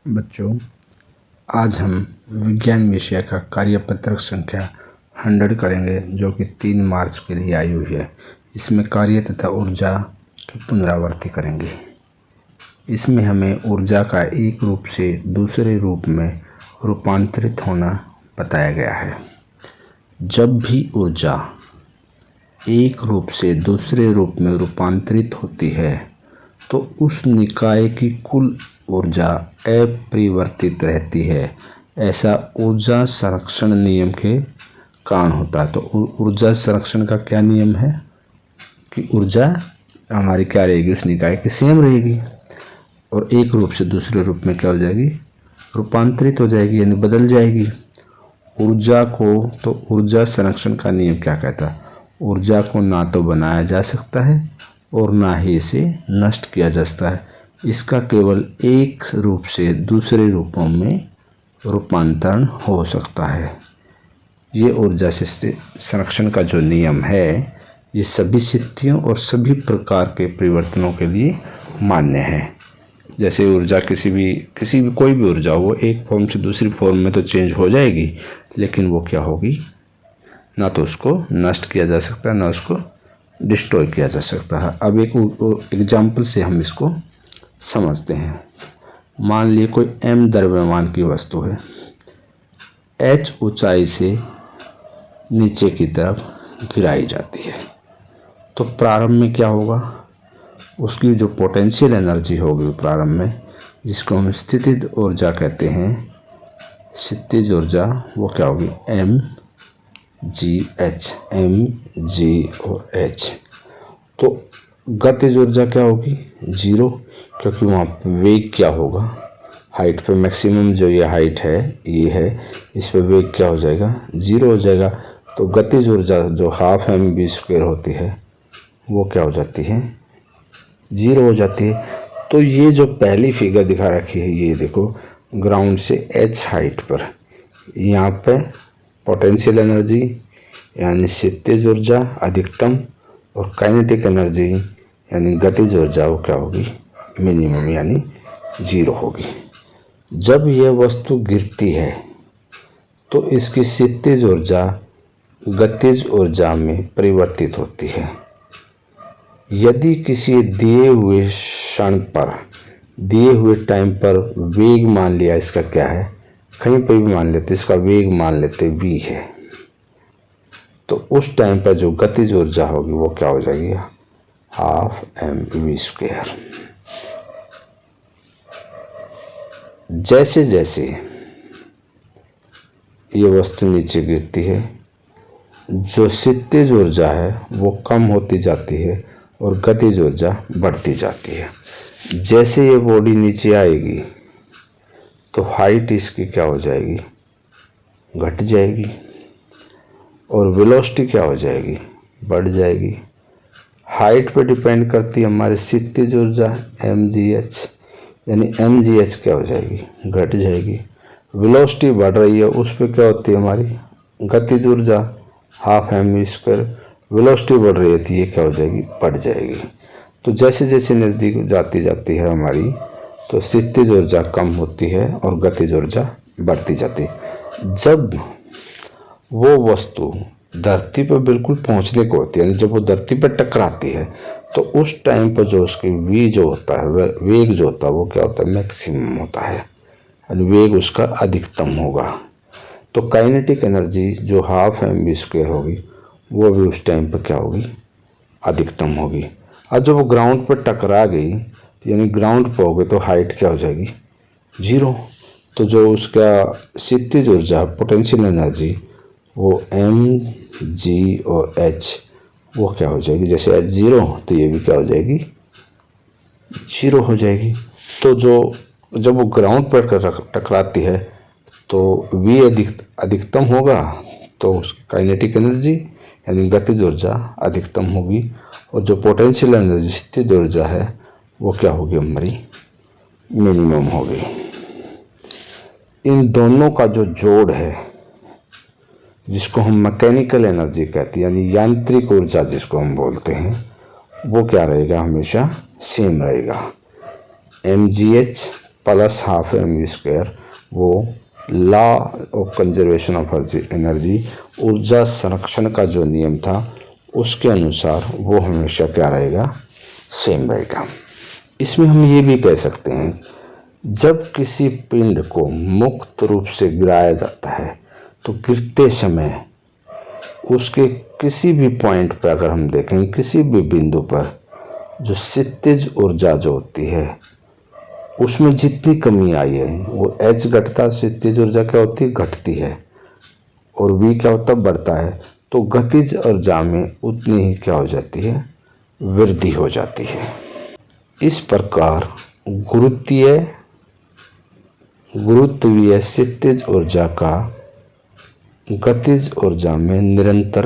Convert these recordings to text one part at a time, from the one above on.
बच्चों, आज हम विज्ञान विषय का कार्यपत्रक संख्या 100 करेंगे, जो कि 3 मार्च के लिए आई हुई है। इसमें कार्य तथा ऊर्जा की पुनरावृत्ति करेंगे। इसमें हमें ऊर्जा का एक रूप से दूसरे रूप में रूपांतरित होना बताया गया है। जब भी ऊर्जा एक रूप से दूसरे रूप में रूपांतरित होती है तो उस निकाय की कुल ऊर्जा अपरिवर्तित रहती है। ऐसा ऊर्जा संरक्षण नियम के कारण होता है। तो ऊर्जा संरक्षण का क्या नियम है कि ऊर्जा हमारी क्या रहेगी, उस निकाय की सेम रहेगी और एक रूप से दूसरे रूप में क्या हो जाएगी, रूपांतरित हो जाएगी, यानी बदल जाएगी ऊर्जा को। तो ऊर्जा संरक्षण का नियम क्या कहता है? ऊर्जा को ना तो बनाया जा सकता है और ना ही इसे नष्ट किया जा सकता है। इसका केवल एक रूप से दूसरे रूपों में रूपांतरण हो सकता है। ये ऊर्जा संरक्षण का जो नियम है, ये सभी स्थितियों और सभी प्रकार के परिवर्तनों के लिए मान्य है। जैसे ऊर्जा किसी भी कोई भी ऊर्जा हो, वो एक फॉर्म से दूसरी फॉर्म में तो चेंज हो जाएगी, लेकिन वो क्या होगी, ना तो उसको नष्ट किया जा सकता है, ना उसको डिस्ट्रॉय किया जा सकता है। अब एक एग्जाम्पल से हम इसको समझते हैं। मान लिए कोई m द्रव्यमान की वस्तु है, h ऊंचाई से नीचे की तरफ गिराई जाती है। तो प्रारंभ में क्या होगा, उसकी जो पोटेंशियल एनर्जी होगी प्रारंभ में, जिसको हम स्थितिज ऊर्जा कहते हैं, स्थितिज ऊर्जा, वो क्या होगी, mgh और h। तो गतिज ऊर्जा क्या होगी, 0, क्योंकि वहाँ पर वेग क्या होगा, हाइट पे मैक्सिमम जो ये हाइट है, ये है, इस पे वेग क्या हो जाएगा, 0 हो जाएगा। तो गतिज ऊर्जा जो ½ mv² होती है, वो क्या हो जाती है, 0 हो जाती है। तो ये जो पहली फिगर दिखा रखी है, ये देखो, ग्राउंड से h हाइट पर, यहाँ पे पोटेंशियल एनर्जी यानी स्थितिज ऊर्जा अधिकतम और काइनेटिक एनर्जी यानी गतिज ऊर्जा वो क्या होगी, मिनिमम यानी 0 होगी। जब यह वस्तु गिरती है तो इसकी स्थितिज ऊर्जा गतिज ऊर्जा में परिवर्तित होती है। यदि किसी दिए हुए क्षण पर, दिए हुए टाइम पर वेग मान लिया, इसका क्या है, कहीं पर भी मान लेते, इसका वेग मान लेते v है, तो उस टाइम पर जो गतिज ऊर्जा होगी वो क्या हो जाएगी, ½ mv²। जैसे जैसे ये वस्तु नीचे गिरती है, जो स्थितिज ऊर्जा है वो कम होती जाती है और गतिज ऊर्जा बढ़ती जाती है। जैसे ये बॉडी नीचे आएगी तो हाइट इसकी क्या हो जाएगी, घट जाएगी, और वेलोसिटी क्या हो जाएगी, बढ़ जाएगी। हाइट पे डिपेंड करती है हमारी स्थितिज ऊर्जा mgh, यानी mgh क्या हो जाएगी, घट जाएगी। वेलोसिटी बढ़ रही है, उस पर क्या होती है हमारी गतिज ऊर्जा ½ mv²। वेलोसिटी बढ़ रही है तो ये क्या हो जाएगी, बढ़ जाएगी। तो जैसे जैसे नज़दीक जाती है हमारी, तो स्थितिज ऊर्जा कम होती है और गतिज ऊर्जा बढ़ती जाती है। जब वो वस्तु धरती पर बिल्कुल पहुंचने को होती है, यानी जब वो धरती पर टकराती है, तो उस टाइम पर जो उसकी v जो होता है, वेग जो होता है, वो क्या होता है, मैक्सिमम होता है, यानी वेग उसका अधिकतम होगा। तो काइनेटिक एनर्जी जो ½ mv² होगी, वो भी उस टाइम पर क्या होगी, अधिकतम होगी। अब जब वो ग्राउंड पर टकरा गई, यानी ग्राउंड पर हो गई, तो हाइट क्या हो जाएगी, 0। तो जो उसका स्थितिज ऊर्जा पोटेंशियल एनर्जी वो mg और h वो क्या हो जाएगी, जैसे h 0 तो ये भी क्या हो जाएगी, 0 हो जाएगी। तो जब वो ग्राउंड पर टकराती है तो v अधिकतम होगा, तो काइनेटिक एनर्जी यानी गतिज ऊर्जा अधिकतम होगी, और जो पोटेंशियल एनर्जी स्थितिज ऊर्जा है वो क्या होगी, हमारी मिनिमम होगी। इन दोनों का जो जोड़ है, जिसको हम मैकेनिकल एनर्जी कहते हैं, यानी यांत्रिक ऊर्जा जिसको हम बोलते हैं, वो क्या रहेगा, हमेशा सेम रहेगा। mgh प्लस हाफ mv², वो law of conservation of energy, ऊर्जा संरक्षण का जो नियम था उसके अनुसार वो हमेशा क्या रहेगा, सेम रहेगा। इसमें हम ये भी कह सकते हैं जब किसी पिंड को मुक्त रूप से गिराया जाता है तो गिरते समय उसके किसी भी पॉइंट पर अगर हम देखें, किसी भी बिंदु पर जो क्षितिज ऊर्जा जो होती है उसमें जितनी कमी आई है वो एच घटता, क्षितिज ऊर्जा क्या होती है, घटती है, और वी क्या होता है, बढ़ता है। तो गतिज ऊर्जा में उतनी ही क्या हो जाती है, वृद्धि हो जाती है। इस प्रकार गुरुत्वीय क्षितिज ऊर्जा का गतिज ऊर्जा में निरंतर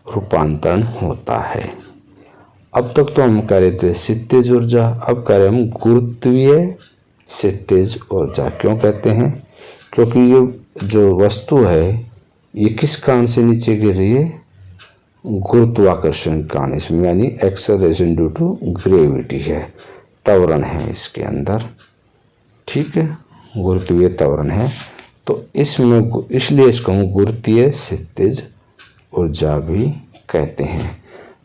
रूपांतरण होता है। अब तक तो हम कह रहे थे क्षितिज ऊर्जा, अब कह रहे हम गुरुत्वीय क्षितिज ऊर्जा। क्यों कहते हैं, क्योंकि ये जो वस्तु है ये किस कारण से नीचे गिर रही है, गुरुत्वाकर्षण के कारण, इसमें यानी एक्सेलरेशन ड्यू टू ग्रेविटी है, त्वरण है इसके अंदर, ठीक है, गुरुत्वीय त्वरण है। तो इसमें इसलिए इसको हम गुरुत्वीय क्षितिज ऊर्जा भी कहते हैं।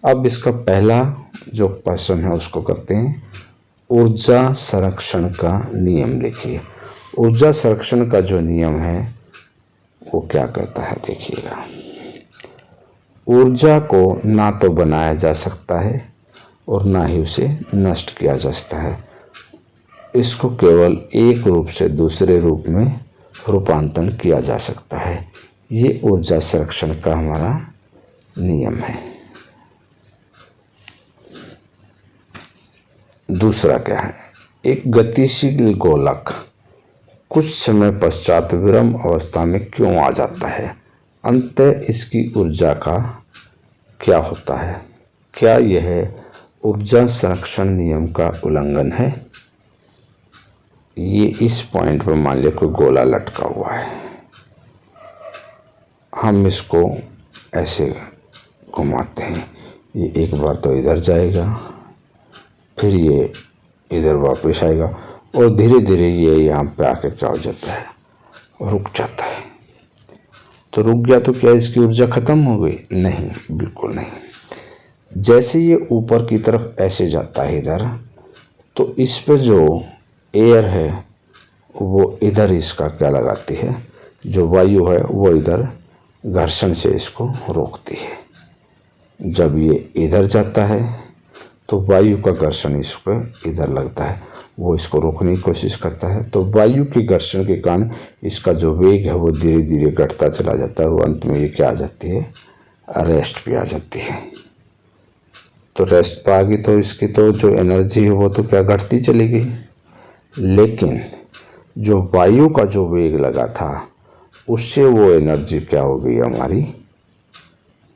अब इसका पहला जो प्रश्न है उसको करते हैं, ऊर्जा संरक्षण का नियम लिखिए। ऊर्जा संरक्षण का जो नियम है वो क्या कहता है, देखिएगा। ऊर्जा को ना तो बनाया जा सकता है और ना ही उसे नष्ट किया जा सकता है, इसको केवल एक रूप से दूसरे रूप में रूपांतरण किया जा सकता है। ये ऊर्जा संरक्षण का हमारा नियम है। दूसरा क्या है, एक गतिशील गोलक कुछ समय पश्चात विरम अवस्था में क्यों आ जाता है, अंततः इसकी ऊर्जा का क्या होता है, क्या यह ऊर्जा संरक्षण नियम का उल्लंघन है। ये इस पॉइंट पर मान लिया कोई गोला लटका हुआ है, हम इसको ऐसे घुमाते हैं, ये एक बार तो इधर जाएगा, फिर ये इधर वापस आएगा और धीरे धीरे ये यहाँ पे आके क्या हो जाता है, रुक जाता है। तो रुक गया तो क्या इसकी ऊर्जा खत्म हो गई, नहीं, बिल्कुल नहीं। जैसे ये ऊपर की तरफ ऐसे जाता है इधर, तो इस पे जो एयर है वो इधर इसका क्या लगाती है, जो वायु है वो इधर घर्षण से इसको रोकती है। जब ये इधर जाता है तो वायु का घर्षण इस पर इधर लगता है, वो इसको रोकने की कोशिश करता है। तो वायु के घर्षण के कारण इसका जो वेग है वो धीरे धीरे घटता चला जाता है और अंत में ये क्या आ जाती है, रेस्ट भी आ जाती है। तो रेस्ट पा गई तो इसकी तो जो एनर्जी है वो तो क्या घटती चली गई, लेकिन जो वायु का जो वेग लगा था उससे वो एनर्जी क्या हो गई हमारी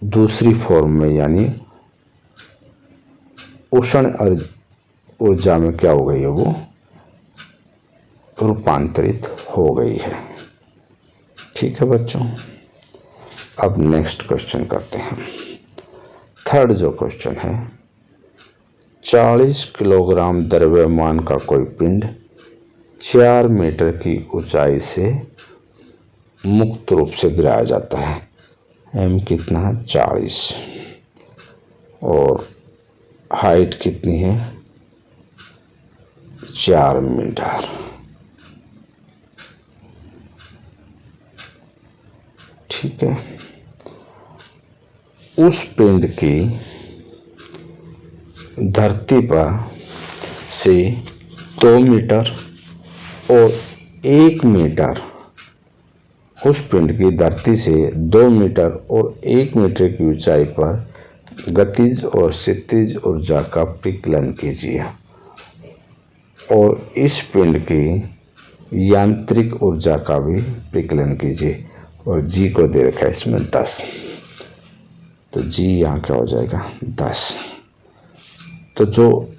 दूसरी फॉर्म में, यानी उष्ण ऊर्जा में क्या हो गई है, वो रूपांतरित हो गई है। ठीक है बच्चों, अब नेक्स्ट क्वेश्चन करते हैं। थर्ड जो क्वेश्चन है, 40 किलोग्राम द्रव्यमान का कोई पिंड 4 मीटर की ऊंचाई से मुक्त रूप से गिराया जाता है। एम कितना है, 40, और हाइट कितनी है, 4 मीटर। ठीक है, उस पिंड की धरती पर से 2 मीटर और 1 मीटर, उस पिंड की धरती से 2 मीटर और 1 मीटर की ऊंचाई पर गतिज और क्षितिज ऊर्जा का परिकलन कीजिए और इस पिंड की यांत्रिक ऊर्जा का भी परिकलन कीजिए। और जी को दे रखा है इसमें 10, तो जी यहाँ क्या हो जाएगा, 10। तो जो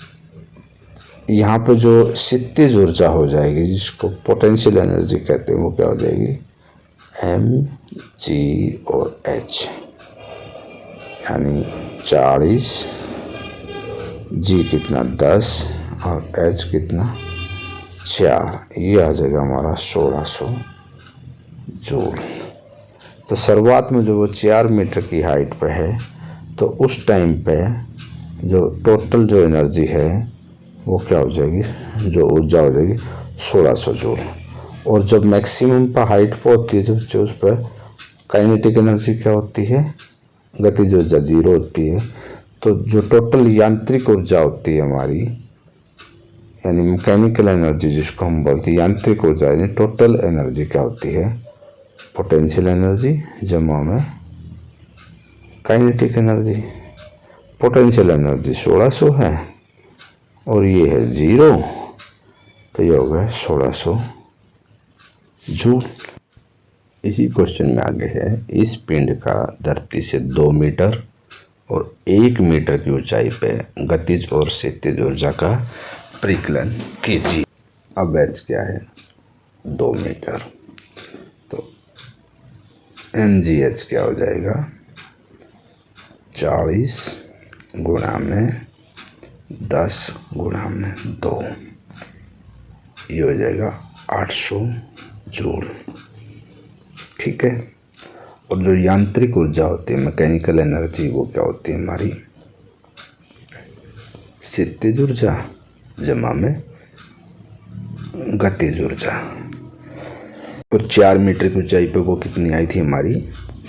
यहाँ पे जो क्षितिज ऊर्जा हो जाएगी जिसको पोटेंशियल एनर्जी कहते हैं, वो क्या हो जाएगी, एम जी और एच, यानी 40, जी कितना 10 और एच कितना 4, ये आ जाएगा हमारा 1600 जूल। तो शुरुआत में जो वो 4 मीटर की हाइट पे है, तो उस टाइम पे जो टोटल जो एनर्जी है वो क्या हो जाएगी, जो ऊर्जा हो जाएगी 1600 जूल। और जब मैक्सिमम पर हाइट पे होती है, जब उस पर काइनेटिक एनर्जी क्या होती है, गतिज ऊर्जा 0 होती है। तो जो टोटल यांत्रिक ऊर्जा होती है हमारी, यानी मैकेनिकल एनर्जी जिसको हम बोलते हैं यांत्रिक ऊर्जा, यानी टोटल एनर्जी क्या होती है, पोटेंशियल एनर्जी जमा में काइनेटिक एनर्जी। पोटेंशियल एनर्जी 1600 है और ये है 0, तो ये हो गया 1600 जूल। इसी क्वेश्चन में आगे है, इस पिंड का धरती से 2 मीटर और 1 मीटर की ऊंचाई पे गतिज और क्षैतिज ऊर्जा का परिकलन कीजिए। अब एच क्या है, 2 मीटर, तो mgh क्या हो जाएगा, 40 गुणा में 10 गुणा में 2, ये हो जाएगा 800 जूल। ठीक है। और जो यांत्रिक ऊर्जा होती है मैकेनिकल एनर्जी, वो क्या होती है हमारी, क्षैतिज ऊर्जा जमा में गतिज ऊर्जा। और 4 मीटर की ऊंचाई पे वो कितनी आई थी हमारी,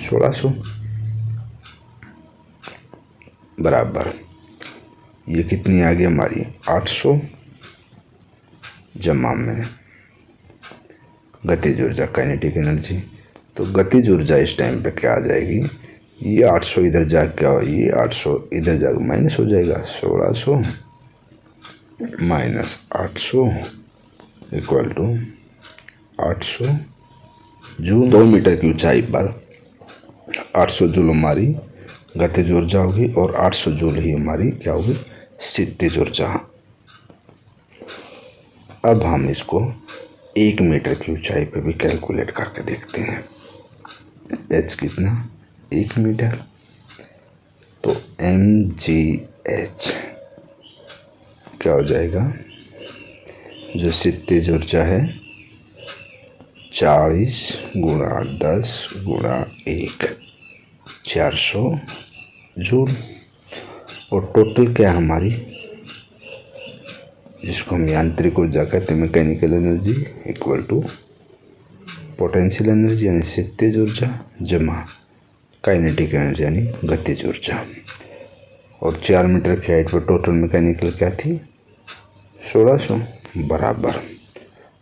1600 बराबर, ये कितनी आ गई हमारी 800 जमा में गतिज ऊर्जा काइनेटिक एनर्जी। तो गतिज ऊर्जा इस टाइम पे क्या आ जाएगी, ये 800 इधर जा क्या हो, ये 800 इधर जा माइनस हो जाएगा, 1600 minus 800 equal to 800 joule. 2 meter की ऊंचाई पर 800 जूल हमारी गतिज ऊर्जा होगी और 800 जूल ही हमारी क्या होगी, क्षैतिज ऊर्जा। अब हम इसको 1 मीटर की ऊंचाई पे भी कैलकुलेट करके देखते हैं। एच कितना, 1 मीटर, तो mgh क्या हो जाएगा, जो क्षैतिज ऊर्जा है 40 गुणा 10 गुणा 1, 400 जूल। और टोटल क्या है हमारी, जिसको हम यांत्रिक ऊर्जा कहते हैं mechanical energy, equal to potential energy यानी क्षैतिज ऊर्जा जमा काइनेटिक एनर्जी यानी गतिज ऊर्जा। और 4 मीटर की हाइट पर टोटल मैकेनिकल क्या थी, 1600 बराबर।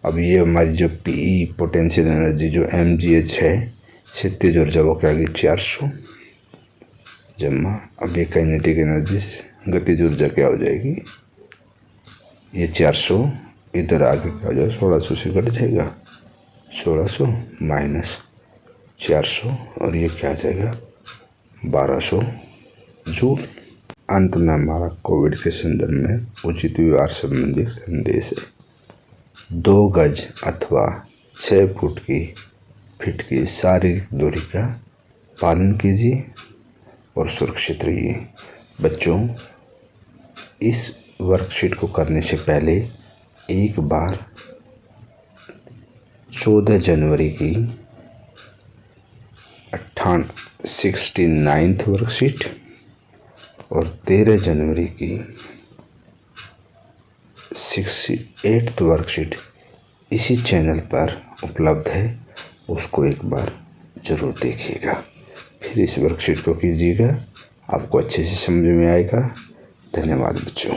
अब ये हमारी जो पी पोटेंशियल एनर्जी जो mgh है क्षैतिज ऊर्जा, वो क्या गई 400 जमा, अब ये काइनेटिक एनर्जी गतिज ऊर्जा क्या हो जाएगी, ये 400 इधर आगे क्या हो जाएगा, 1600 से कट जाएगा, 1600 माइनस 400 और ये क्या आ जाएगा 1200 जूल। अंत में हमारा कोविड के संदर्भ में उचित व्यवहार संबंधी संदेश है, 2 गज अथवा 6 फीट की शारीरिक दूरी का पालन कीजिए और सुरक्षित रहिए। बच्चों, इस वर्कशीट को करने से पहले एक बार 14 जनवरी की 69th वर्कशीट और 13 जनवरी की 68th वर्कशीट इसी चैनल पर उपलब्ध है, उसको एक बार ज़रूर देखिएगा, फिर इस वर्कशीट को कीजिएगा, आपको अच्छे से समझ में आएगा। धन्यवाद बच्चों।